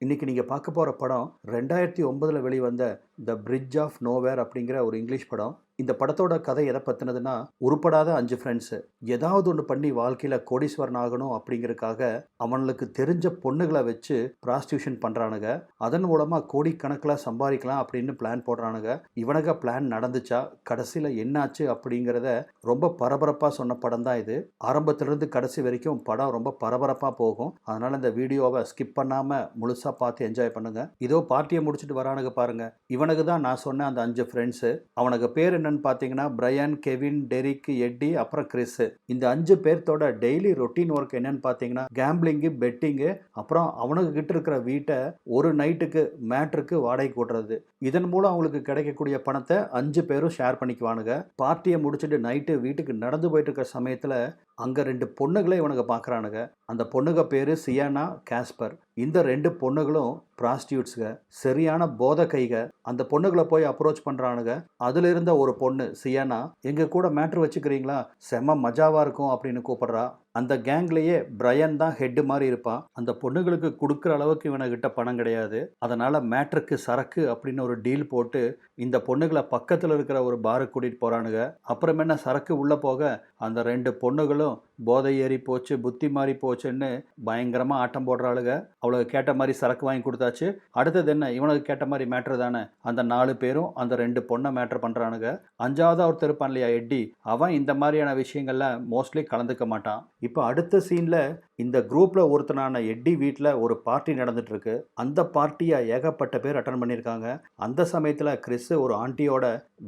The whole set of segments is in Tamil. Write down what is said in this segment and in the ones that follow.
இன்னைக்கு நீங்கள் பார்க்க போகிற படம் 2009 வெளிவந்த த பிரிட்ஜ் ஆஃப் நோவேர் அப்படிங்கிற ஒரு இங்கிலீஷ் படம். இந்த படத்தோட கதை எதை பற்றினதுன்னா, உருப்படாத 5 ஃப்ரெண்ட்ஸு ஏதாவது ஒன்று பண்ணி வாழ்க்கையில் கோடீஸ்வரன் ஆகணும் அப்படிங்கிறதுக்காக அவனுக்கு தெரிஞ்ச பொண்ணுகளை வச்சு ப்ராஸ்டியூஷன் பண்ணுறானுங்க. அதன் மூலமாக கோடிக்கணக்கில் சம்பாதிக்கலாம் அப்படின்னு பிளான் போடுறானுங்க. இவனுங்க பிளான் நடந்துச்சா, கடைசியில் என்னாச்சு அப்படிங்கிறத ரொம்ப பரபரப்பாக சொன்ன படம் தான் இது. ஆரம்பத்திலிருந்து கடைசி வரைக்கும் படம் ரொம்ப பரபரப்பாக போகும். அதனால் இந்த வீடியோவை ஸ்கிப் பண்ணாமல் முழுசாக பார்த்து என்ஜாய் பண்ணுங்கள். இதோ பார்ட்டியை முடிச்சுட்டு வரானுங்க பாருங்கள். இவனுக்கு தான் நான் சொன்ன அந்த 5 ஃப்ரெண்ட்ஸு. அவனுக்கு பேர் என்னன்னு பார்த்தீங்கன்னா பிரையன், கெவின், டெரிக், எட்டி, அப்புறம் கிறிஸ். இந்த 5 பேர்த்தோட டெய்லி ரொட்டீன் ஒர்க் என்னன்னு பார்த்தீங்கன்னா கேம்பிளிங்கு, பெட்டிங்கு, அப்புறம் அவனுக்கு கிட்ட இருக்கிற வீட்டை ஒரு நைட்டுக்கு மேட்ருக்கு வாடகைக்கு விடுறது. இதன் மூலம் அவங்களுக்கு கிடைக்கக்கூடிய பணத்தை 5 பேரும் ஷேர் பண்ணிக்குவானுங்க. பார்ட்டியை முடிச்சுட்டு நைட்டு வீட்டுக்கு நடந்து போயிட்டு இருக்கிற சமயத்தில் அங்கே 2 பொண்ணுகளை இவனுங்க பார்க்குறானுங்க. அந்த பொண்ணுங்க பேர் சியானா, காஸ்பர். இந்த 2 பொண்ணுகளும் ப்ராஸ்டியூட்ஸுங்க, சரியான போதை கைக. அந்த பொண்ணுகளை போய் அப்ரோச் பண்ணுறானுங்க. அதில் இருந்த ஒரு பொண்ணு சியானா, எங்கள் கூட மேட்ரு வச்சுக்கிறீங்களா, செம்ம மஜாவாக இருக்கும் அப்படின்னு கூப்பிட்றா. அந்த கேங்லேயே பிரையன் தான் ஹெட்டு மாதிரி இருப்பான். அந்த பொண்ணுங்களுக்கு கொடுக்குற அளவுக்கு இவனுக்கிட்ட பணம் கிடையாது. அதனால் மேட்ருக்கு சரக்கு அப்படின்னு ஒரு டீல் போட்டு இந்த பொண்ணுகளை பக்கத்தில் இருக்கிற ஒரு பாருக்கு கூட்டிகிட்டு போகிறானுங்க. அப்புறம் என்ன, சரக்கு உள்ளே போக அந்த 2 பொண்ணுகளும் போதை ஏறி போச்சு, புத்தி மாறி போச்சுன்னு பயங்கரமாக ஆட்டம் போடுறாளுங்க. அவளுக்கு கேட்ட மாதிரி சரக்கு வாங்கி கொடுத்தாச்சு. அடுத்தது என்ன, இவனுக்கு கேட்ட மாதிரி மேட்ரு தானே. அந்த 4 பேரும் அந்த 2 பொண்ணை மேட்ரு பண்ணுறானுங்க. 5ஆவது ஒருத்தர் இருப்பான் இல்லையா, எட்டி, அவன் இந்த மாதிரியான விஷயங்கள்ல மோஸ்ட்லி கலந்துக்க மாட்டான். இப்போ அடுத்த சீனில் இந்த குரூப்பில் ஒருத்தனான எட்டி வீட்டில் ஒரு பார்ட்டி நடந்துட்டு இருக்கு. அந்த பார்ட்டியை ஏகப்பட்ட பேர் அட்டன் பண்ணியிருக்காங்க. அந்த சமயத்தில் கிறிஸ் ஒரு ஆண்டியோட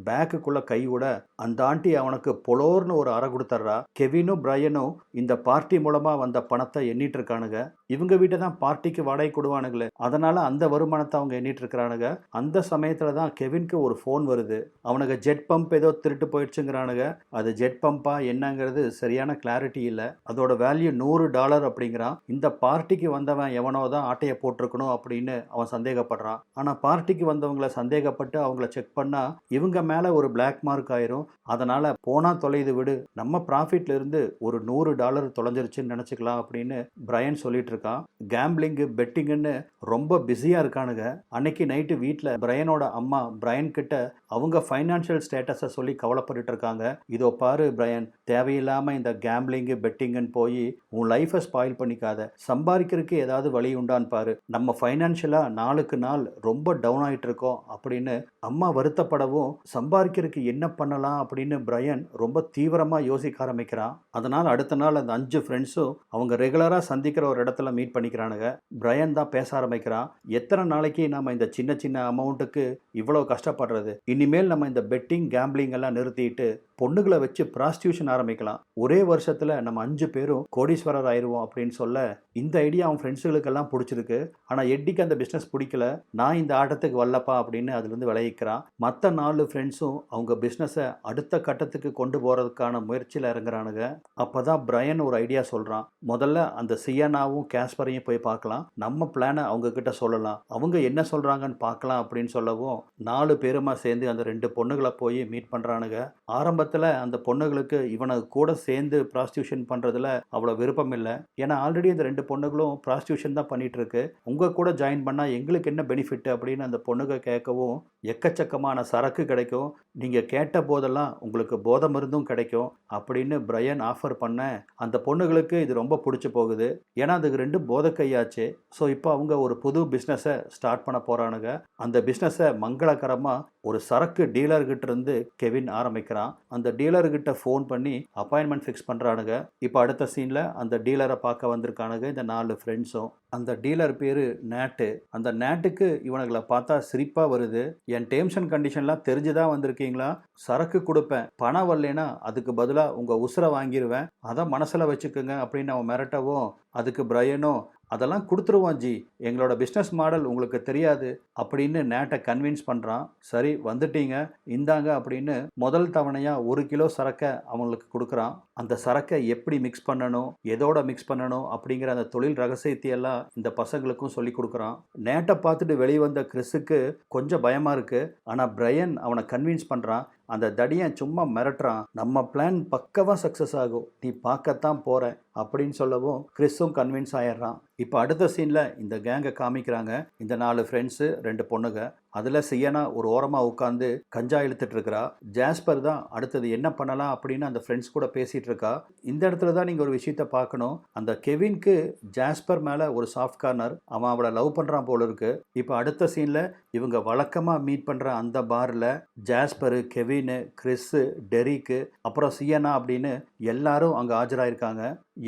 பேக்குக்குள்ளே கை விட அந்த ஆண்டி அவனுக்கு பொலோர்னு ஒரு அறை கொடுத்துட்றா. கெவினும் பிரையனும் இந்த பார்ட்டி மூலமாக வந்த பணத்தை எண்ணிட்டு இருக்கானுங்க. இவங்க வீட்டை தான் பார்ட்டிக்கு வாடகை கொடுவானுங்களே, அதனால அந்த வருமானத்தை அவங்க எண்ணிட்டு இருக்கிறானுங்க. அந்த சமயத்தில் தான் கெவினுக்கு ஒரு ஃபோன் வருது. அவனுக்கு ஜெட் பம்ப் ஏதோ திருட்டு போயிடுச்சுங்கிறானுங்க. அது ஜெட் பம்பா என்னங்கிறது சரியான கிளாரிட்டி இல்லை. அதோட வேல்யூ $100 அப்படிங்கிறான். இந்த பார்ட்டிக்கு வந்தவன் எவனோ தான் ஆட்டையை போட்டிருக்கணும் அப்படின்னு அவன் சந்தேகப்படுறான். ஆனால் பார்ட்டிக்கு வந்தவங்களை சந்தேகப்பட்டு அவங்கள செக் பண்ணா இவங்க மேலே ஒரு பிளாக் மார்க் ஆயிரும். அதனால போனா தொலைது விடு, நம்ம ப்ராஃபிட்ல இருந்து ஒரு $100 தொலைஞ்சிருச்சுன்னு நினச்சிக்கலாம் அப்படின்னு பிரையன் சொல்லிட்டு இருக்கான். கேம்பிளிங்கு, பெட்டிங்குன்னு ரொம்ப பிஸியாக இருக்கானுங்க. அன்னைக்கு நைட்டு வீட்டில் பிரையனோட அம்மா பிரையன் கிட்ட அவங்க ஃபைனான்ஷியல் ஸ்டேட்டஸை சொல்லி கவலைப்பட்டு இருக்காங்க. இதோ பாரு பிரையன், தேவையில்லாமல் இந்த கேம்பிளிங்கு, பெட்டிங்குன்னு போய் உன் லைஃபை ஸ்பாயில் பண்ணிக்காத, சம்பாதிக்கிறதுக்கு ஏதாவது வழி உண்டான்னு பாரு, நம்ம ஃபைனான்ஷியலாக நாளுக்கு நாள் ரொம்ப டவுன் ஆகிட்டு இருக்கோம் அப்படின்னு அம்மா வருத்தப்படவும் சம்பாதிக்கிறதுக்கு என்ன பண்ணலாம் அப்படின்னு பிரையன் ரொம்ப தீவிரமாக யோசிக்க ஆரம்பிக்கிறான். அதனால் அடுத்த நாள் அந்த 5 ஃப்ரெண்ட்ஸும் அவங்க ரெகுலராக சந்திக்கிற ஒரு இடத்துல மீட் பண்ணிக்கிறானுங்க. பிரையன் தான் பேச ஆரம்பிக்கிறான். எத்தனை நாளைக்கு நம்ம இந்த சின்ன சின்ன அமௌண்ட்டுக்கு இவ்வளோ கஷ்டப்படுறது, இனிமேல் நம்ம இந்த பெட்டிங், கேம்பிளிங் எல்லாம் நிறுத்திட்டு பொண்ணுகளை வச்சு ப்ராஸ்டியூஷன் ஆரம்பிக்கலாம். ஒரே வருஷத்தில் நம்ம 5 பேரும் கோடீஸ்வரர் ஆயிடுவோம் அப்படின்னு சொல்ல இந்த ஐடியா அவன் ஃப்ரெண்ட்ஸுகளுக்கெல்லாம் பிடிச்சிருக்கு. ஆனால் எட்டிக்கு அந்த பிஸ்னஸ் பிடிக்கல. நான் இந்த ஆட்டத்துக்கு வரலப்பா அப்படின்னு அதுலேருந்து விளைவிக்கிறான். மற்ற 4 ஃப்ரெண்ட்ஸும் அவங்க பிஸ்னஸை அடுத்த கட்டத்துக்கு கொண்டு போகிறதுக்கான முயற்சியில் இறங்குறானுங்க. அப்போ தான் பிரையன் ஒரு ஐடியா சொல்கிறான். முதல்ல அந்த சியானாவும் காஸ்பரையும் போய் பார்க்கலாம், நம்ம பிளானை அவங்கக்கிட்ட சொல்லலாம், அவங்க என்ன சொல்கிறாங்கன்னு பார்க்கலாம் அப்படின்னு சொல்லவும் 4 பேருமா சேர்ந்து அந்த 2 பொண்ணுகளை போய் மீட் பண்ணுறானுங்க. ஆரம்பத்தில் அந்த பொண்ணுகளுக்கு இவனை கூட சேர்ந்து ப்ராஸ்டியூஷன் பண்ணுறதுல அவ்வளோ விருப்பம் இல்லை. ஏன்னா ஆல்ரெடி அந்த 2 பொண்ணுகளும் ப்ராஸ்டியூஷன் தான் பண்ணிட்டு இருக்கு. உங்கள் கூட ஜாயின் பண்ணால் எங்களுக்கு என்ன பெனிஃபிட் அப்படின்னு அந்த பொண்ணுங்க கேட்கவும், எக்கச்சக்கமான சரக்கு கிடைக்கும், நீங்கள் கேட்ட போதெல்லாம் உங்களுக்கு போதை மருந்தும் கிடைக்கும் அப்படின்னு பிரையன் ஆஃபர் பண்ண அந்த பொண்ணுகளுக்கு இது ரொம்ப பிடிச்சி போகுது. ஏன்னா அதுக்கு 2 போதை கையாச்சு. ஸோ இப்போ அவங்க ஒரு புது பிஸ்னஸை ஸ்டார்ட் பண்ண போகிறானுங்க. அந்த பிஸ்னஸை மங்களகரமாக ஒரு சரக்கு டீலர்கிட்ட இருந்து கெவின் ஆரம்பிக்கிறான். அந்த டீலர்கிட்ட ஃபோன் பண்ணி அப்பாயின்மெண்ட் ஃபிக்ஸ் பண்ணுறானுங்க. இப்போ அடுத்த சீனில் அந்த டீலரை பார்க்க வந்திருக்கானுங்க இந்த 4 ஃப்ரெண்ட்ஸும். அந்த டீலர் பேர் நேட்டு. அந்த நேட்டுக்கு இவனுங்களை பார்த்தா சிரிப்பாக வருது. என் டேர்ம்ஸ் அண்ட் கண்டிஷன்லாம் தெரிஞ்சுதான் வந்திருக்கீங்களா, சரக்கு கொடுப்பேன், பணம் வரலைன்னா அதுக்கு பதிலாக உங்கள் உசுரை வாங்கிடுவேன், அதை மனசில் வச்சுக்கோங்க அப்படின்னு அவன் மிரட்டவும் அதுக்கு பிரையனும் அதெல்லாம் கொடுத்துருவான் ஜி, எங்களோட பிஸ்னஸ் மாடல் உங்களுக்கு தெரியாது அப்படின்னு நேட்டை கன்வின்ஸ் பண்ணுறான். சரி வந்துட்டீங்க, இந்தாங்க அப்படின்னு முதல் தவணையாக 1 கிலோ சரக்கை அவங்களுக்கு கொடுக்குறான். அந்த சரக்கை எப்படி மிக்ஸ் பண்ணணும், எதோட மிக்ஸ் பண்ணணும் அப்படிங்கிற அந்த தொழில் ரகசியத்தை எல்லாம் இந்த பசங்களுக்கும் சொல்லி கொடுக்குறான். நேட்டை பார்த்துட்டு வெளிவந்த கிறிஸுக்கு கொஞ்சம் பயமா இருக்கு. ஆனா பிரையன் அவனை கன்வின்ஸ் பண்றான். அந்த தடியன் சும்மா மிரட்டுறான். நம்ம பிளான் பக்கவா சக்சஸ் ஆகும், நீ பார்க்கத்தான் போற அப்படின்னு சொல்லவும் கிறிஸும் கன்வின்ஸ் ஆயிடுறான். இப்போ அடுத்த சீன்ல இந்த கேங்கை காமிக்கிறாங்க. இந்த 4 ஃப்ரெண்ட்ஸு 2 பொண்ணுங்க. அதில் சியனா ஒரு ஓரமாக உட்காந்து கஞ்சா இழுத்துட்டு இருக்கிறா. ஜாஸ்பர் தான் அடுத்தது என்ன பண்ணலாம் அப்படின்னு அந்த ஃப்ரெண்ட்ஸ் கூட பேசிட்டு இருக்கா. இந்த இடத்துல தான் நீங்கள் ஒரு விஷயத்த பார்க்கணும். அந்த கெவின்க்கு ஜாஸ்பர் மேலே ஒரு சாஃப்ட் கார்னர். அவன் அவளை லவ் பண்ணுறான் போல இருக்கு. இப்போ அடுத்த சீனில் இவங்க வழக்கமாக மீட் பண்ணுற அந்த பாரில் ஜாஸ்பரு, கெவினு, கிறிஸு, டெரிக்கு, அப்புறம் சியனா அப்படின்னு எல்லாரும் அங்கே ஆஜராயிருக்காங்க.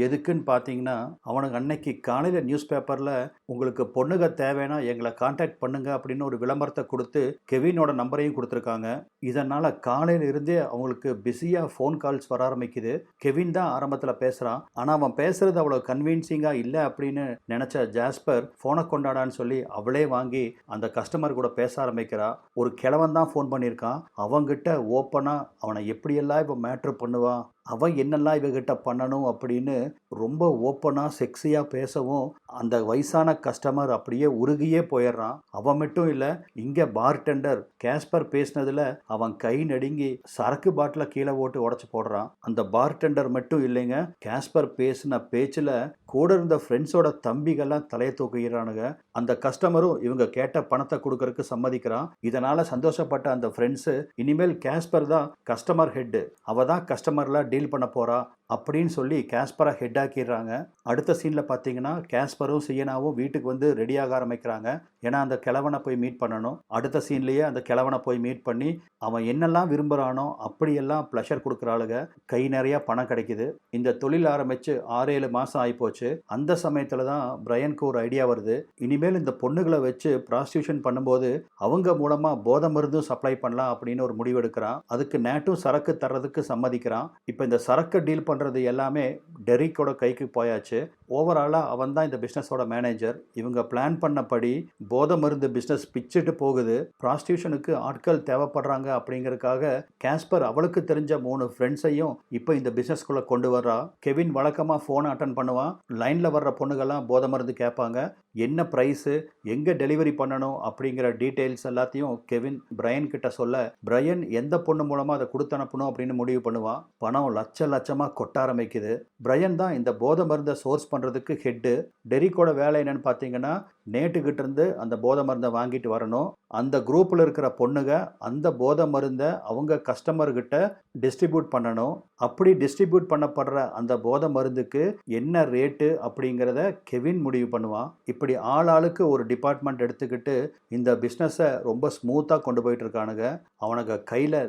எதுக்குன்னு பார்த்தீங்கன்னா, அவனுக்கு அன்னைக்கு காலையில் நியூஸ் பேப்பரில் உங்களுக்கு பொண்ணுங்க தேவைன்னா எங்களை கான்டாக்ட் பண்ணுங்க அப்படின்னு ஒரு விளம்பரத்தை கொடுத்து கெவினோட நம்பரையும் கொடுத்துருக்காங்க. இதனால் காலையில் இருந்தே அவங்களுக்கு பிஸியாக ஃபோன் கால்ஸ் வர ஆரம்பிக்குது. கெவின் தான் ஆரம்பத்தில் பேசுகிறான். ஆனால் அவன் பேசுகிறது அவ்வளோ கன்வின்சிங்காக இல்லை அப்படின்னு நினச்ச ஜாஸ்பர் ஃபோனை கொண்டாடான்னு சொல்லி அவளே வாங்கி அந்த கஸ்டமர் கூட பேச ஆரம்பிக்கிறா. ஒரு கிழவன் தான் ஃபோன் பண்ணியிருக்கான். அவங்கிட்ட ஓப்பனாக அவனை எப்படியெல்லாம் இப்போ மேட்ரு பண்ணுவான், அவன் என்னெல்லாம் இவகிட்ட பண்ணணும் அப்படின்னு ரொம்ப ஓப்பனாக செக்ஸியாக பேசவும் அந்த வயசான கஸ்டமர் அப்படியே உருகியே போயிடுறான். அவன் மட்டும் இல்லை, இங்கே பார்டெண்டர் கேஸ்பர் பேசினதில் அவன் கை நடுங்கி சரக்கு பாட்டிலை கீழே ஓட்டு உடச்சி போடுறான். அந்த பார்டெண்டர் மட்டும் இல்லைங்க, கேஸ்பர் பேசின பேச்சில் கூட இருந்த ஃப்ரெண்ட்ஸோட தம்பிகள்லாம் தலையை தூக்குகிறானுங்க. அந்த கஸ்டமரும் இவங்க கேட்ட பணத்தை கொடுக்கறதுக்கு சம்மதிக்கிறான். இதனால் சந்தோஷப்பட்ட அந்த ஃப்ரெண்ட்ஸு இனிமேல் கேஸ்பர் தான் கஸ்டமர் ஹெட்டு, அவ தான் கஸ்டமர்லாம் டீல் பண்ண போறா அப்படின்னு சொல்லி கேஸ்பரை ஹெட் ஆக்கிடுறாங்க. அடுத்த சீனில் பார்த்தீங்கன்னா கேஸ்பரும் சியனாவும் வீட்டுக்கு வந்து ரெடியாக ஆரம்பிக்கிறாங்க. ஏன்னா அந்த கிழவனை போய் மீட் பண்ணணும். அடுத்த சீன்லேயே அந்த கிழவனை போய் மீட் பண்ணி அவன் என்னெல்லாம் விரும்புகிறானோ அப்படியெல்லாம் ப்ளஷர் கொடுக்குறாளுங்க. கை நிறையா பணம் கிடைக்குது. இந்த தொழில் ஆரம்பித்து 6-7 மாதம் ஆகிப்போச்சு. அந்த சமயத்தில் தான் பிரையனுக்கு ஒரு ஐடியா வருது. இனிமேல் இந்த பொண்ணுகளை வச்சு ப்ராஸ்டியூஷன் பண்ணும்போது அவங்க மூலமாக போதை மருந்தும் சப்ளை பண்ணலாம் அப்படின்னு ஒரு முடிவு எடுக்கிறான். அதுக்கு நேட்டும் சரக்கு தர்றதுக்கு சம்மதிக்கிறான். இப்போ இந்த சரக்கு டீல் பண்ணுறது எல்லாமே டெரிக்கோட கைக்கு போயாச்சு. ஓவராலாக அவன் தான் இந்த பிஸ்னஸோட மேனேஜர். இவங்க பிளான் பண்ணபடி போதை மருந்து பிஸ்னஸ் பிச்சுட்டு போகுது. ப்ராஸ்டியூஷனுக்கு ஆட்கள் தேவைப்படுறாங்க அப்படிங்கிறதுக்காக கேஸ்பர் அவளுக்கு தெரிஞ்ச 3 ஃப்ரெண்ட்ஸையும் இப்போ இந்த பிஸ்னஸ்குள்ளே கொண்டு வர்றா. கெவின் வழக்கமாக ஃபோனை அட்டன் பண்ணுவான். லைனில் வர்ற பொண்ணுகள்லாம் போதை மருந்து கேட்பாங்க. என்ன ப்ரைஸு, எங்கே டெலிவரி பண்ணணும் அப்படிங்கிற டீட்டெயில்ஸ் எல்லாத்தையும் கெவின் பிரையன் கிட்ட சொல்ல, பிரையன் எந்த பொண்ணு மூலமாக அதை கொடுத்து அனுப்பணும் அப்படின்னு முடிவு பண்ணுவான். பணம் லட்சமாக கொட்ட ஆரம்பிக்குது. பிரையன் தான் இந்த போதை மருந்தை சோர்ஸ் பண்ணுறதுக்கு ஹெட்டு. டெரிக்கோட வேலை என்னன்னு பார்த்தீங்கன்னா, நேட்டுக்கிட்ட இருந்து அந்த போதை மருந்தை வாங்கிட்டு வரணும். அந்த குரூப்பில் இருக்கிற பொண்ணுங்க அந்த போதை மருந்தை அவங்க கஸ்டமர்கிட்ட டிஸ்ட்ரிபியூட் பண்ணணும். அப்படி டிஸ்ட்ரிபியூட் பண்ணப்படுற அந்த போதை மருந்துக்கு என்ன ரேட்டு அப்படிங்கிறத கெவின் முடிவு பண்ணுவான். இப்படி ஆளுக்கு ஒரு டிபார்ட்மெண்ட் எடுத்துக்கிட்டு இந்த பிஸ்னஸை ரொம்ப ஸ்மூத்தாக கொண்டு போயிட்டு இருக்கானுங்க. அவனுக்கு கையில்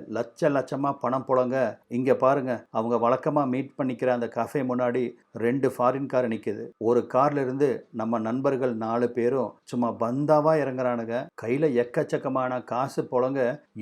லட்சமாக பணம் போலங்க. இங்கே பாருங்க, அவங்க வழக்கமாக மீட் பண்ணிக்கிற அந்த கஃபே முன்னாடி 2 ஃபாரின் கார் நிற்குது. ஒரு கார்ல இருந்து நம்ம நண்பர்கள் 4 பேரும் சும்மா பந்தாவா இறங்குறானுங்க. கையில் எக்கச்சக்கமான காசு போலங்க.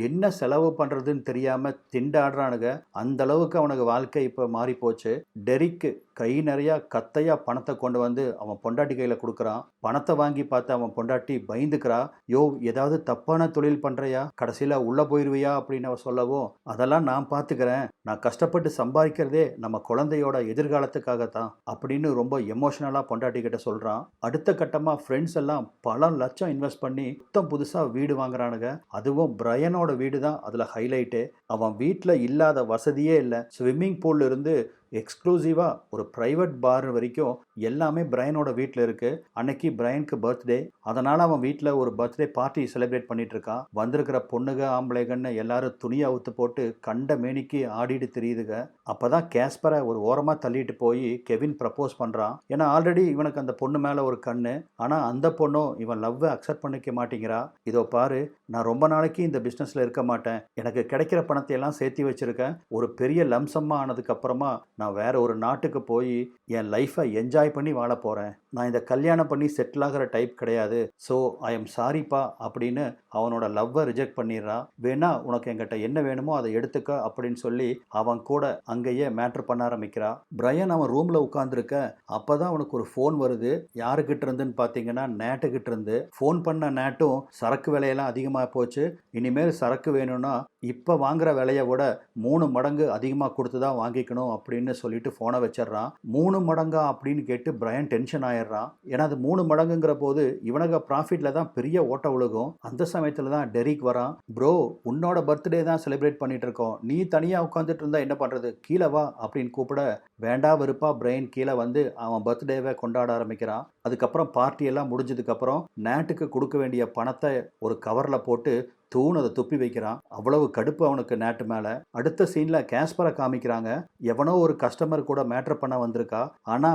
என்ன செலவு பண்ணுறதுன்னு தெரியாமல் திண்டாடுறானுங்க. அந்த அளவுக்கு அவனுக்கு வாழ்க்கை இப்போ மாறி போச்சு. டெரிக்கு கை நிறையா கத்தையாக பணத்தை கொண்டு வந்து அவன் பொண்டாட்டி கையில் கொடுக்குறான். பணத்தை வாங்கி பார்த்து அவன் பொண்டாட்டி பயந்துக்கிறா. யோ, ஏதாவது தப்பான தொழில் பண்ணுறியா, கடைசியில் உள்ளே போயிடுவியா அப்படின்னு அவன் சொல்லவும், அதெல்லாம் நான் பார்த்துக்கிறேன், நான் கஷ்டப்பட்டு சம்பாதிக்கிறதே நம்ம குழந்தையோட எதிர்காலத்துக்காகத்தான் அப்படின்னு ரொம்ப எமோஷனலாக பொண்டாட்டி கிட்ட சொல்கிறான். அடுத்த கட்டமாக ஃப்ரெண்ட்ஸ் எல்லாம் பல லட்சம் இன்வெஸ்ட் பண்ணி மொத்தம் புதுசாக வீடு வாங்குறானுங்க. அதுவும் பிரையனோட வீடு தான் அதில் ஹைலைட்டு. அவன் வீட்டில் இல்லாத வசதியே இல்லை. ஸ்விம்மிங் பூல் இருந்து எக்ஸ்க்ளூசிவாக ஒரு ப்ரைவேட் பார் வரைக்கும் எல்லாமே பிரையனோட வீட்டில் இருக்குது. அன்னைக்கு பிரையனுக்கு பர்த்டே. அதனால் அவன் வீட்டில் ஒரு பர்த்டே பார்ட்டி செலிப்ரேட் பண்ணிட்டு இருக்கான். வந்திருக்கிற பொண்ணுங்க ஆம்பளைகன்னு எல்லாரும் துணியை அவுத்து போட்டு கண்ட மேனிக்கு ஆடிட்டு தெரியுதுங்க. அப்போ தான் கேஸ்பரை ஒரு ஓரமாக தள்ளிட்டு போய் கெவின் ப்ரப்போஸ் பண்ணுறான். ஏன்னா ஆல்ரெடி இவனுக்கு அந்த பொண்ணு மேலே ஒரு கண்ணு. ஆனால் அந்த பொண்ணும் இவன் லவ்வை அக்செப்ட் பண்ணிக்க மாட்டேங்கிறா. இதோ பாரு, நான் ரொம்ப நாளைக்கு இந்த பிஸ்னஸில் இருக்க மாட்டேன். எனக்கு கிடைக்கிற பணத்தை எல்லாம் சேர்த்து வச்சுருக்கேன். ஒரு பெரிய லம்சம்மாக ஆனதுக்கப்புறமா நான் வேற ஒரு நாட்டுக்கு போய் என் லைஃப்பை என்ஜாய் பண்ணி வாழ போகிறேன். நான் இந்த கல்யாணம் பண்ணி செட்டில் ஆகிற டைப் கிடையாது. ஸோ ஐ எம் சாரிப்பா அப்படின்னு அவனோட லவ்வை ரிஜெக்ட் பண்ணிடுறான். வேணா உனக்கு என்கிட்ட என்ன வேணுமோ அதை எடுத்துக்க அப்படின்னு சொல்லி அவன் கூட அங்கேயே மேட்ரு பண்ண ஆரம்பிக்கிறா. பிரையன் அவன் ரூமில் உட்காந்துருக்க அப்போ தான் அவனுக்கு ஒரு ஃபோன் வருது. யாருக்கிட்ட இருந்துன்னு பார்த்தீங்கன்னா நேட்டுக்கிட்ட இருந்து. ஃபோன் பண்ண நேட்டும் சரக்கு விலையெல்லாம் அதிகமாக போச்சு, இனிமேல் சரக்கு வேணும்னா இப்போ வாங்குற விலைய விட 3 மடங்கு அதிகமாக கொடுத்து தான் வாங்கிக்கணும் அப்படின்னு சொல்லிட்டு ஃபோனை வச்சிடுறான். 3 மடங்கா அப்படின்னு கேட்டு பிரையன் டென்ஷன் ஆயிடுறான். ஏன்னா அது 3 மடங்குங்கிற போது இவனுங்க ப்ராஃபிட்ல தான் பெரிய ஓட்ட விழுகும். அந்த சமயத்தில் தான் டெரிக் வரான். ப்ரோ, உன்னோட பர்த்டே தான் செலிப்ரேட் பண்ணிட்டு இருக்கோம், நீ தனியாக உட்காந்துட்டு இருந்தா என்ன பண்ணுறது, கீழே வா அப்படின்னு கூப்பிட வேண்டா வெறுப்பா பிரையன் கீழே வந்து அவன் பர்த்டேவை கொண்டாட ஆரம்பிக்கிறான். அதுக்கப்புறம் பார்ட்டி எல்லாம் முடிஞ்சதுக்கப்புறம் நேட்டுக்கு கொடுக்க வேண்டிய பணத்தை ஒரு கவரில் போட்டு அதை துப்பி வைக்கிறான். அவ்வளவு கடுப்பு அவனுக்கு நேட்டு மேல. அடுத்த சீன்ல கேஸ்பரை காமிக்கிறாங்க. எவனோ ஒரு கஸ்டமர் கூட மேட்டர் பண்ண வந்திருக்கா. ஆனா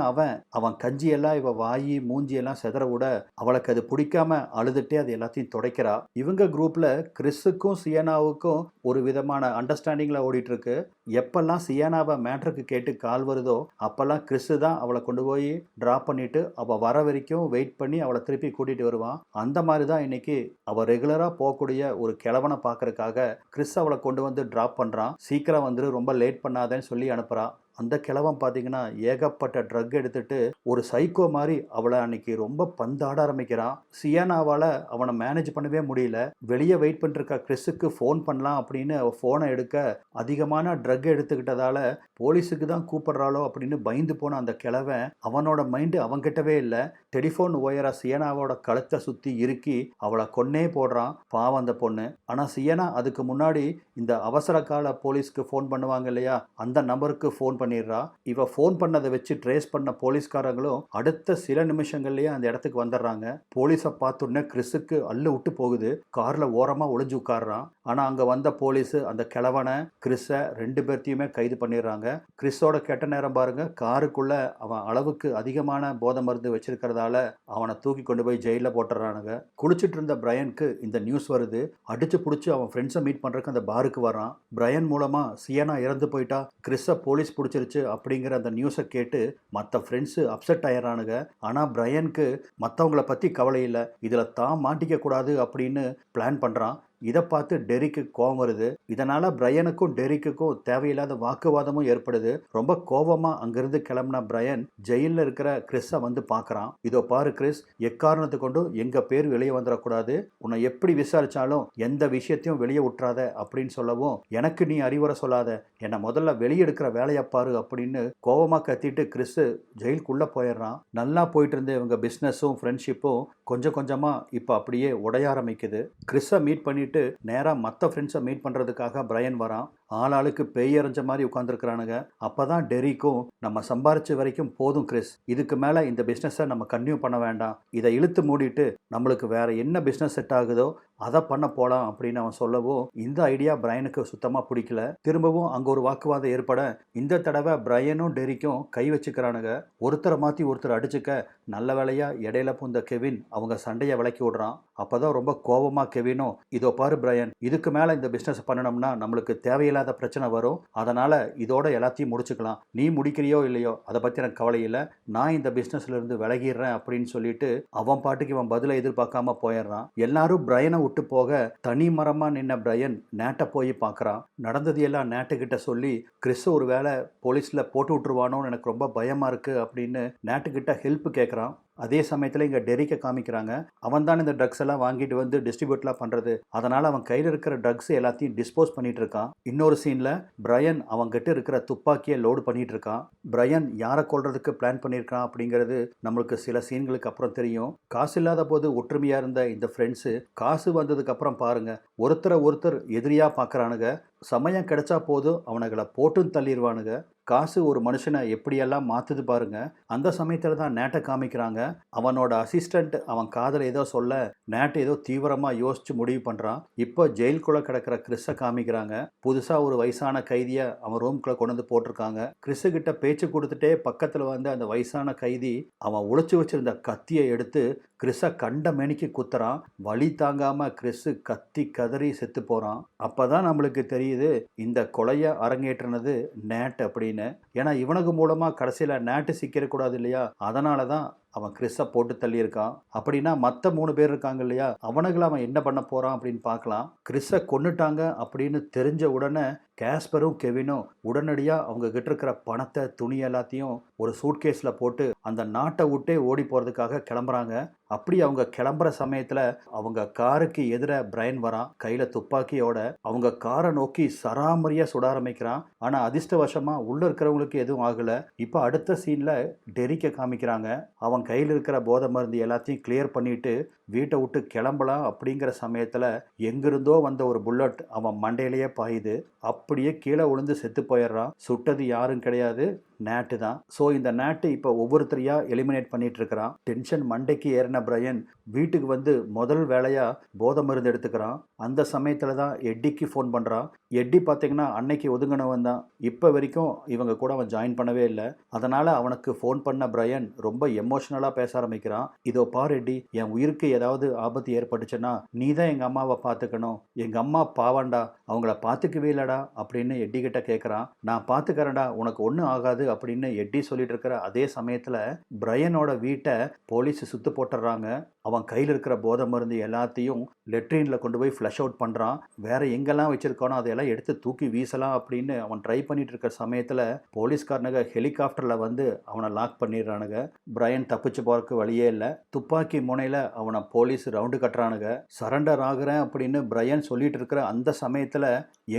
அவன் கஞ்சி எல்லாம் இவ வாயி மூஞ்சி எல்லாம் செதற விட அவளுக்கு அது பிடிக்காம அழுதுட்டே அது எல்லாத்தையும் துடைக்கிறா. இவங்க குரூப்ல கிறிஸுக்கும் சியனாவுக்கும் ஒரு விதமான அண்டர்ஸ்டாண்டிங்ல ஓடிட்டு இருக்கு. எப்பெல்லாம் சியானாவை மேட்ருக்கு கேட்டு கால் வருதோ அப்பெல்லாம் கிறிஸு தான் அவளை கொண்டு போய் டிராப் பண்ணிட்டு அவள் வர வரைக்கும் வெயிட் பண்ணி அவளை திருப்பி கூட்டிகிட்டு வருவான். அந்த மாதிரி தான் இன்னைக்கு அவள் ரெகுலராக போகக்கூடிய ஒரு கிழவனை பார்க்கறதுக்காக கிறிஸ் அவளை கொண்டு வந்து டிராப் பண்ணுறான். சீக்கிரம் வந்து ரொம்ப லேட் பண்ணாதேன்னு சொல்லி அனுப்புகிறான். அந்த கிழவன் பார்த்தீங்கன்னா ஏகப்பட்ட ட்ரக் எடுத்துட்டு ஒரு சைக்கோ மாதிரி அவளை அன்னைக்கு ரொம்ப பந்தாட ஆரம்பிக்கிறான். சியானாவால் அவனை மேனேஜ் பண்ணவே முடியல. வெளியே வெயிட் பண்ணிருக்க கிறிஸுக்கு ஃபோன் பண்ணலாம் அப்படின்னு அவள் ஃபோனை எடுக்க அதிகமான ட்ரக் எடுத்துக்கிட்டதால போலீஸுக்கு தான் கூப்பிடுறாளோ அப்படின்னு பயந்து போன அந்த கிழவன் அவனோட மைண்டு அவன்கிட்டவே இல்லை. டெலிஃபோன் ஒயரை சியனாவோட கழுத்தை சுற்றி இறுக்கி அவளை கொன்னே போடுறான். பாவம் அந்த பொண்ணு. ஆனால் சியனா அதுக்கு முன்னாடி இந்த அவசர கால போலீஸ்க்கு ஃபோன் பண்ணுவாங்க இல்லையா, அந்த நம்பருக்கு ஃபோன் பண்ணிடுறா. இவ ஃபோன் பண்ணதை வச்சு ட்ரேஸ் பண்ண போலீஸ்காரங்களும் அடுத்த சில நிமிஷங்கள்லயே அந்த இடத்துக்கு வந்துடுறாங்க. போலீஸை பார்த்தோன்னே கிறிஸுக்கு அள்ளு விட்டு போகுது. கார்ல ஓரமா ஒளிஞ்சு உட்கார்றான். ஆனா அங்க வந்த போலீஸ் அந்த கிழவனை கிறிஸை 2 பேர்த்தையுமே கைது பண்ணிடுறாங்க. கிறிஸோட கெட்ட நேரம் பாருங்க. காருக்குள்ள அவன் அளவுக்கு அதிகமான போதை மருந்து வச்சிருக்கிறதால அவனை தூக்கி கொண்டு போய் ஜெயில போட்டுறானுங்க. குளிச்சுட்டு இருந்த பிரையனுக்கு இந்த நியூஸ் வருது. அடிச்சு புடிச்சு அவன் ஃப்ரெண்ட்ஸை மீட் பண்றதுக்கு அந்த பாருக்கு வரான். பிரையன் மூலமா சியனா இறந்து போயிட்டா, கிறிஸை போலீஸ் பிடிச்சிருச்சு அப்படிங்கிற அந்த நியூஸை கேட்டு மற்ற ஃப்ரெண்ட்ஸு அப்செட் ஆயிடுறானுங்க. ஆனால் பிரையனுக்கு மற்றவங்கள பற்றி கவலை இல்லை. இதில் தான் மாட்டிக்க கூடாது அப்படின்னு பிளான் பண்ணுறான். இதை பார்த்து டெரிக்கு கோவம் வருது. இதனால பிரையனுக்கும் டெரிக்குக்கும் தேவையில்லாத வாக்குவாதமும் ஏற்படுது. ரொம்ப கோபமா அங்கிருந்து கிளம்பின பிரையன் ஜெயிலில் இருக்கிற கிறிஸை வந்து பார்க்கறான். இதோ பாரு கிறிஸ், எக்காரணத்தை கொண்டும் எங்க பேர் வெளியே வந்துடக்கூடாது. உன்னை எப்படி விசாரிச்சாலும் எந்த விஷயத்தையும் வெளியே விட்டுறாத அப்படின்னு சொல்லவும், எனக்கு நீ அறிவுரை சொல்லாத, என்னை முதல்ல வெளியே எடுக்கிற வேலையை பாரு அப்படின்னு கோபமா கத்திட்டு கிறிஸ் ஜெயிலுக்குள்ள போயிடுறான். நல்லா போயிட்டு இருந்த இவங்க பிஸ்னஸும் ஃப்ரெண்ட்ஷிப்பும் கொஞ்சம் கொஞ்சமா இப்போ அப்படியே உடைய ஆரம்பிக்குது. கிறிஸை மீட் பண்ணிட்டு நேராக மற்ற ஃப்ரெண்ட்ஸை மீட் பண்ணுறதுக்காக பிரையன் வரான். ஆளாளுக்கு பேயறிஞ்ச மாதிரி உட்காந்துருக்கிறானுங்க. அப்போ தான் டெரிக்கும், நம்ம சம்பாரிச்ச வரைக்கும் போதும் கிறிஸ், இதுக்கு மேலே இந்த பிஸ்னஸை நம்ம கன்டினியூ பண்ண வேண்டாம், இதை இழுத்து மூடிட்டு நம்மளுக்கு வேற என்ன பிஸ்னஸ் செட் ஆகுதோ அதை பண்ண போகலாம் அப்படின்னு அவன் சொல்லவும், இந்த ஐடியா பிரையனுக்கு சுத்தமாக பிடிக்கல. திரும்பவும் அங்கே ஒரு வாக்குவாதம் ஏற்பட இந்த தடவை பிரையனும் டெரிக்கும் கை வச்சுக்கிறானுங்க. ஒருத்தரை மாற்றி ஒருத்தர் அடிச்சுக்க நல்ல வேலையா இடையில பூந்த கெவின் அவங்க சண்டையை விளக்கி விடுறான். அப்போதான் ரொம்ப கோபமாக கெவினும், இதோ பாரு பிரையன், இதுக்கு மேலே இந்த பிஸ்னஸ் பண்ணணும்னா நம்மளுக்கு தேவையில்லாத பிரச்சனை வரும், அதனால் இதோட எல்லாத்தையும் முடிச்சுக்கலாம், நீ முடிக்கிறியோ இல்லையோ அதை பற்றி எனக்கு கவலை இல்லை, நான் இந்த பிஸ்னஸ்லேருந்து விலகிடுறேன் அப்படின்னு சொல்லிட்டு அவன் பாட்டுக்கு இவன் பதிலை எதிர்பார்க்காம போயிடுறான். எல்லாரும் பிரையனை விட்டு போக தனி மரமாக நின்ன பிரையன் நேட்டை போய் பார்க்குறான். நடந்தது எல்லாம் நேட்டுக்கிட்ட சொல்லி, கிறிஸ் ஒரு வேளை போலீஸில் போட்டு விட்டுருவானோன்னு எனக்கு ரொம்ப பயமாக இருக்குது அப்படின்னு நேட்டுக்கிட்ட ஹெல்ப் கேட்குறான். அதே சமயத்தில் இங்கே டெரிக்கை காமிக்கிறாங்க. அவன் தான் இந்த ட்ரக்ஸ் எல்லாம் வாங்கிட்டு வந்து டிஸ்ட்ரிபியூட்லாம் பண்ணுறது. அதனால் அவன் கையில் இருக்கிற ட்ரக்ஸ் எல்லாத்தையும் டிஸ்போஸ் பண்ணிட்டு இருக்கான். இன்னொரு சீனில் பிரையன் அவங்ககிட்ட இருக்கிற துப்பாக்கியை லோடு பண்ணிட்டு இருக்கான். பிரையன் யாரை கொல்றதுக்கு பிளான் பண்ணியிருக்கான் அப்படிங்கிறது நம்மளுக்கு சில சீன்களுக்கு அப்புறம் தெரியும். காசு இல்லாத போது ஒற்றுமையாக இருந்த இந்த ஃப்ரெண்ட்ஸு காசு வந்ததுக்கு அப்புறம் பாருங்க, ஒருத்தரை ஒருத்தர் எதிரியாக பார்க்குறானுங்க. சமயம் கிடைச்சா போதும் அவனுங்களை போட்டும் தள்ளிடுவானுங்க. காசு ஒரு மனுஷனை எப்படியெல்லாம் மாற்றுது பாருங்க. அந்த சமயத்தில் தான் நேட்டை காமிக்கிறாங்க. அவனோட அசிஸ்டண்ட் அவன் காதல் ஏதோ சொல்ல நேட் ஏதோ தீவிரமாக யோசிச்சு முடிவு பண்ணுறான். இப்போ ஜெயிலுக்குள்ளே கிடக்கிற கிறிஸை காமிக்கிறாங்க. புதுசாக ஒரு வயசான கைதியை அவன் ரூம்குள்ளே கொண்டு வந்து போட்டிருக்காங்க. கிறிஸு கிட்ட பேச்சு கொடுத்துட்டே பக்கத்தில் வந்து அந்த வயசான கைதி அவன் ஒளிச்சு வச்சிருந்த கத்தியை எடுத்து கிறிஸை கண்ட மேனிக்கு குத்துறான். வலி தாங்காம கிறிஸு கத்தி கதறி செத்து போகிறான். அப்போ தான் நம்மளுக்கு தெரியுது இந்த கொலையை அரங்கேற்றினது நேட் அப்படின்னு. ஏன்னா இவனுக்கு மூலமாக கடைசியில் நேட்டு சிக்கிடக்கூடாது இல்லையா, அதனால தான் அவன் கிறிஸை போட்டு தள்ளியிருக்கான். அப்படின்னா மற்ற 3 பேர் இருக்காங்க இல்லையா, அவனுங்களை அவன் என்ன பண்ண போகிறான் அப்படின்னு பார்க்கலாம். கிறிஸை கொன்னுட்டாங்க அப்படின்னு தெரிஞ்ச உடனே கேஸ்பரும் கெவினும் உடனடியாக அவங்க கிட்ட இருக்கிற பணத்தை, துணி எல்லாத்தையும் ஒரு சூட்கேஸில் போட்டு அந்த நாட்டை விட்டே ஓடி போகிறதுக்காக கிளம்புறாங்க. அப்படி அவங்க கிளம்புற சமயத்தில் அவங்க காருக்கு எதிர பிரையன் வரான் கையில் துப்பாக்கியோட. அவங்க காரை நோக்கி சராமரியாக சுட ஆரம்பிக்கிறான். ஆனால் அதிர்ஷ்டவசமாக உள்ளே இருக்கிறவங்களுக்கு எதுவும் ஆகலை. இப்போ அடுத்த சீனில் டெரிக்கை காமிக்கிறாங்க. அவன் கையில் இருக்கிற போதை மருந்து எல்லாத்தையும் கிளியர் பண்ணிட்டு வீட்டை விட்டு கிளம்பலாம் அப்படிங்கிற சமயத்தில் எங்கிருந்தோ வந்த ஒரு புல்லட் அவன் மண்டையிலேயே பாயுது. அப்படியே கீழே விழுந்து செத்து போயிடுறான். சுட்டது யாரும் கிடையாது, நேட்டு தான். ஸோ இந்த நேட்டு இப்போ ஒவ்வொருத்தரையாக எலிமினேட் பண்ணிட்டு இருக்கிறான். டென்ஷன் மண்டைக்கு ஏறின பிரையன் வீட்டுக்கு வந்து முதல் வேலையாக போதை மருந்து எடுத்துக்கிறான். அந்த சமயத்தில் தான் எட்டிக்கு ஃபோன் பண்ணுறான். எட்டி பார்த்தீங்கன்னா அன்னைக்கு ஒதுங்கினவன் தான். இப்போ வரைக்கும் இவங்க கூட அவன் ஜாயின் பண்ணவே இல்லை. அதனால் அவனுக்கு ஃபோன் பண்ண பிரையன் ரொம்ப எமோஷ்னலாக பேச ஆரம்பிக்கிறான். இதோ பார் எட்டி, என் உயிருக்கு ஏதாவது ஆபத்து ஏற்பட்டுச்சுன்னா நீ தான் எங்கள் அம்மாவை பார்த்துக்கணும். எங்கள் அம்மா பாவாண்டா, அவங்கள பார்த்துக்கவே இல்லடா அப்படின்னு எட்டி கிட்ட கேட்குறான். நான் பார்த்துக்கிறேன்டா, உனக்கு ஒன்றும் ஆகாது அப்படின்னு எட்டி சொல்லிட்டு இருக்கிற அதே சமயத்தில் பிரையனோட வீட்டை போலீஸ் சுத்து போட்டுறாங்க. அவன் கையில் இருக்கிற போதை மருந்து எல்லாத்தையும் லெட்ரினில் கொண்டு போய் ஃப்ளஷ் அவுட் பண்ணுறான். வேற எங்கெல்லாம் வச்சிருக்கானோ அதையெல்லாம் எடுத்து தூக்கி வீசலாம் அப்படின்னு அவன் ட்ரை பண்ணிட்டு இருக்கிற சமயத்தில் போலீஸ்காரனுங்க ஹெலிகாப்டரில் வந்து அவனை லாக் பண்ணிடுறானுங்க. பிரையன் தப்பிச்சு போறதுக்கு வழியே இல்லை. துப்பாக்கி முனையில் அவனை போலீஸ் ரவுண்டு கட்டுறானுங்க. சரண்டர் ஆகுறேன் அப்படின்னு பிரையன் சொல்லிட்டு இருக்கிற அந்த சமயத்தில்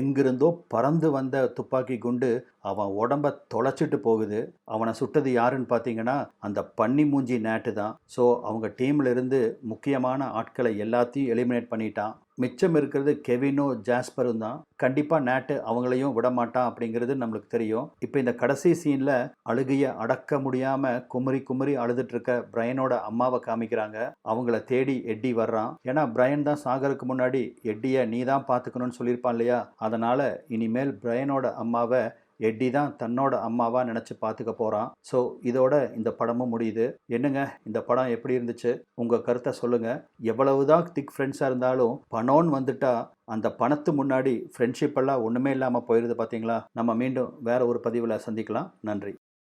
எங்கிருந்தோ பறந்து வந்த துப்பாக்கி குண்டு அவன் உடம்ப தொலைச்சிட்டு போகுது. அவனை சுட்டது யாருன்னு பார்த்தீங்கன்னா அந்த பன்னி மூஞ்சி நேட்டு தான். ஸோ அவங்க டீம்ல இருந்து முக்கியமான ஆட்களை எல்லாத்தையும் எலிமினேட் பண்ணிட்டான். மிச்சம் இருக்கிறது கெவினோ ஜாஸ்பரும் தான். கண்டிப்பாக நேட்டு அவங்களையும் விட மாட்டான் அப்படிங்கிறது நம்மளுக்கு தெரியும். இப்போ இந்த கடைசி சீனில் அழுகையை அடக்க முடியாமல் குமரி குமரி அழுதுட்டு இருக்க பிரையனோட அம்மாவை காமிக்கிறாங்க. அவங்கள தேடி எட்டி வர்றான். ஏன்னா பிரையன் தான் சாகருக்கு முன்னாடி எட்டியை நீ தான் பார்த்துக்கணும்னு சொல்லியிருப்பான் இல்லையா, அதனால் இனிமேல் பிரையனோட அம்மாவை எட்டி தான் தன்னோட அம்மாவா நினச்சி பார்த்துக்க போகிறான். ஸோ இதோட இந்த படமும் முடியுது. என்னங்க இந்த படம் எப்படி இருந்துச்சு? உங்கள் கருத்தை சொல்லுங்கள். எவ்வளவுதான் திக் ஃப்ரெண்ட்ஸாக இருந்தாலும் பணம்னு வந்துட்டா அந்த பணத்து முன்னாடி ஃப்ரெண்ட்ஷிப் எல்லாம் ஒன்றுமே இல்லாமல் போயிடுது பார்த்தீங்களா? நம்ம மீண்டும் வேற ஒரு பதிவில் சந்திக்கலாம். நன்றி.